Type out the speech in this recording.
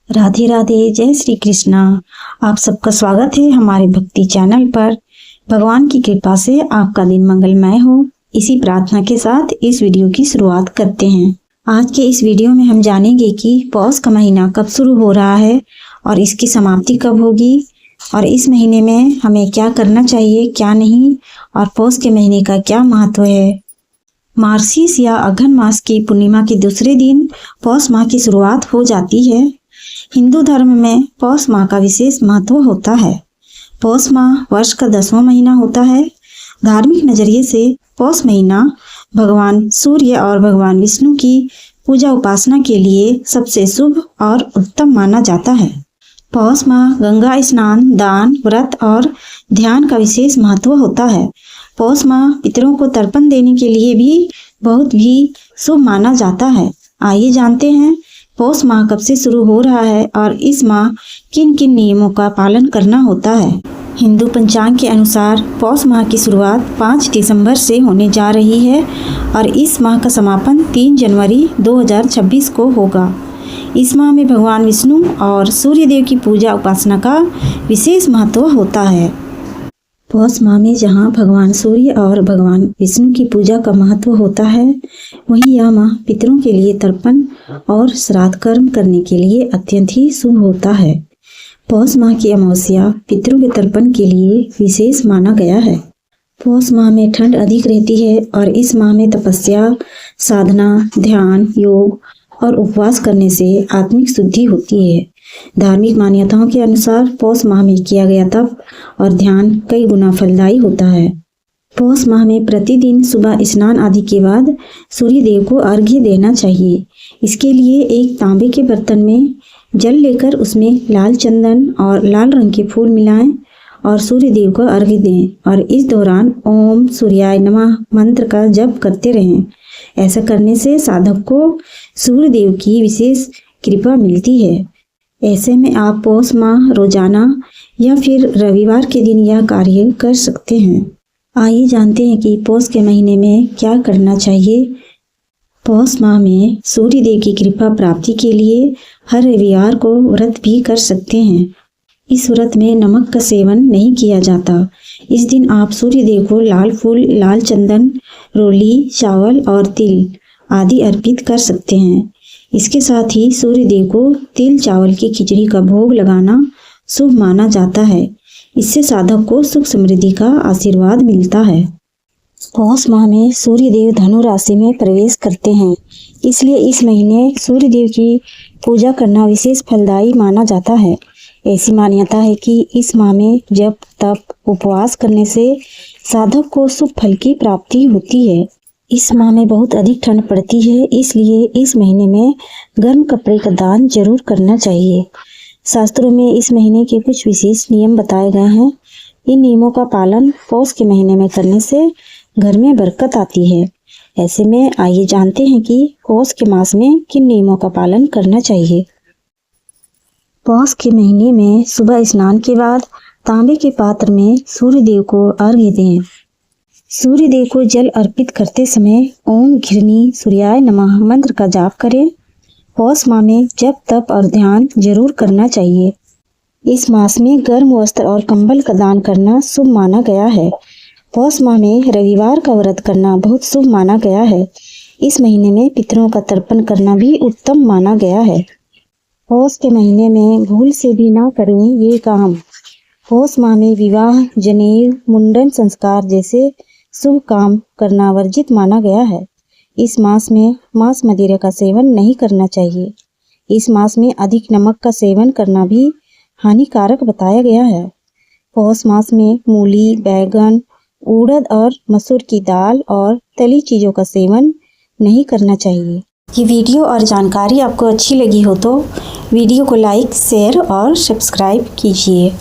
राधे राधे, जय श्री कृष्णा। आप सबका स्वागत है हमारे भक्ति चैनल पर। भगवान की कृपा से आपका दिन मंगलमय हो, इसी प्रार्थना के साथ इस वीडियो की शुरुआत करते हैं। आज के इस वीडियो में हम जानेंगे कि पौष का महीना कब शुरू हो रहा है और इसकी समाप्ति कब होगी, और इस महीने में हमें क्या करना चाहिए क्या नहीं, और पौष के महीने का क्या महत्व है। मार्गशीर्ष या अघन मास की पूर्णिमा के दूसरे दिन पौष माह की शुरुआत हो जाती है। हिंदू धर्म में पौष माह का विशेष महत्व होता है। पौष माह वर्ष का 10वां महीना होता है। धार्मिक नजरिए से पौष महीना भगवान सूर्य और भगवान विष्णु की पूजा उपासना के लिए सबसे शुभ और उत्तम माना जाता है। पौष माह गंगा स्नान, दान, व्रत और ध्यान का विशेष महत्व होता है। पौष माह पितरों को तर्पण देने के लिए भी बहुत भी शुभ माना जाता है। आइए जानते हैं पौष माह कब से शुरू हो रहा है और इस माह किन किन नियमों का पालन करना होता है। हिंदू पंचांग के अनुसार पौष माह की शुरुआत 5 दिसंबर से होने जा रही है और इस माह का समापन 3 जनवरी 2026 को होगा। इस माह में भगवान विष्णु और सूर्य देव की पूजा उपासना का विशेष महत्व होता है। पौष माह में जहाँ भगवान सूर्य और भगवान विष्णु की पूजा का महत्व होता है, वहीं यह माह पितरों के लिए तर्पण और श्राद्ध कर्म करने के लिए अत्यंत ही शुभ होता है। पौष माह की अमावस्या पितरों के तर्पण के लिए विशेष माना गया है। पौष माह में ठंड अधिक रहती है और इस माह में तपस्या, साधना, ध्यान, योग और उपवास करने से आत्मिक शुद्धि होती है। धार्मिक मान्यताओं के अनुसार पौष माह में किया गया तप और ध्यान कई गुना फलदायी होता है। पौष माह में प्रतिदिन सुबह स्नान आदि के बाद सूर्य देव को अर्घ्य देना चाहिए। इसके लिए एक तांबे के बर्तन में जल लेकर उसमें लाल चंदन और लाल रंग के फूल मिलाएं और सूर्य देव को अर्घ्य दें और इस दौरान ओम सूर्याय नमः मंत्र का जप करते रहें। ऐसा करने से साधक को सूर्य देव की विशेष कृपा मिलती है। ऐसे में आप पौष माह रोजाना या फिर रविवार के दिन यह कार्य कर सकते हैं। आइए जानते हैं कि पौष के महीने में क्या करना चाहिए। पौष माह में सूर्य देव की कृपा प्राप्ति के लिए हर रविवार को व्रत भी कर सकते हैं। इस व्रत में नमक का सेवन नहीं किया जाता। इस दिन आप सूर्य देव को लाल फूल, लाल चंदन, रोली, चावल और तिल आदि अर्पित कर सकते हैं। इसके साथ ही सूर्य देव को तिल चावल की खिचड़ी का भोग लगाना शुभ माना जाता है। इससे साधक को सुख समृद्धि का आशीर्वाद मिलता है। पौष माह में सूर्य देव धनु राशि में प्रवेश करते हैं, इसलिए इस महीने सूर्य देव की पूजा करना विशेष फलदायी माना जाता है। ऐसी मान्यता है कि इस माह में जप, तप, उपवास करने से साधक को शुभ फल की प्राप्ति होती है। इस माह में बहुत अधिक ठंड पड़ती है, इसलिए इस महीने में गर्म कपड़े का दान जरूर करना चाहिए। शास्त्रों में इस महीने के कुछ विशेष नियम बताए गए हैं। इन नियमों का पालन पौष के महीने में करने से घर में बरकत आती है। ऐसे में आइए जानते हैं कि पौष के मास में किन नियमों का पालन करना चाहिए। पौष के महीने में सुबह स्नान के बाद तांबे के पात्र में सूर्य देव को अर्घ्य दें। सूर्य देव को जल अर्पित करते समय ओम घृणी सूर्याय नमः मंत्र का जाप करें। पौष माह में जप, तप और ध्यान जरूर करना चाहिए। इस मास में गर्म वस्त्र और कंबल का दान करना शुभ माना गया है। पौष माह में रविवार का व्रत करना बहुत शुभ माना गया है। इस महीने में पितरों का तर्पण करना भी उत्तम माना गया है। पौष के महीने में भूल से भी ना करें ये काम। पौष माह में विवाह, जनेऊ, मुंडन संस्कार जैसे शुभ काम करना वर्जित माना गया है। इस मास में मांस मदिरा का सेवन नहीं करना चाहिए। इस मास में अधिक नमक का सेवन करना भी हानिकारक बताया गया है। पौष मास में मूली, बैगन, उड़द और मसूर की दाल और तली चीज़ों का सेवन नहीं करना चाहिए। ये वीडियो और जानकारी आपको अच्छी लगी हो तो वीडियो को लाइक, शेयर और सब्सक्राइब कीजिए।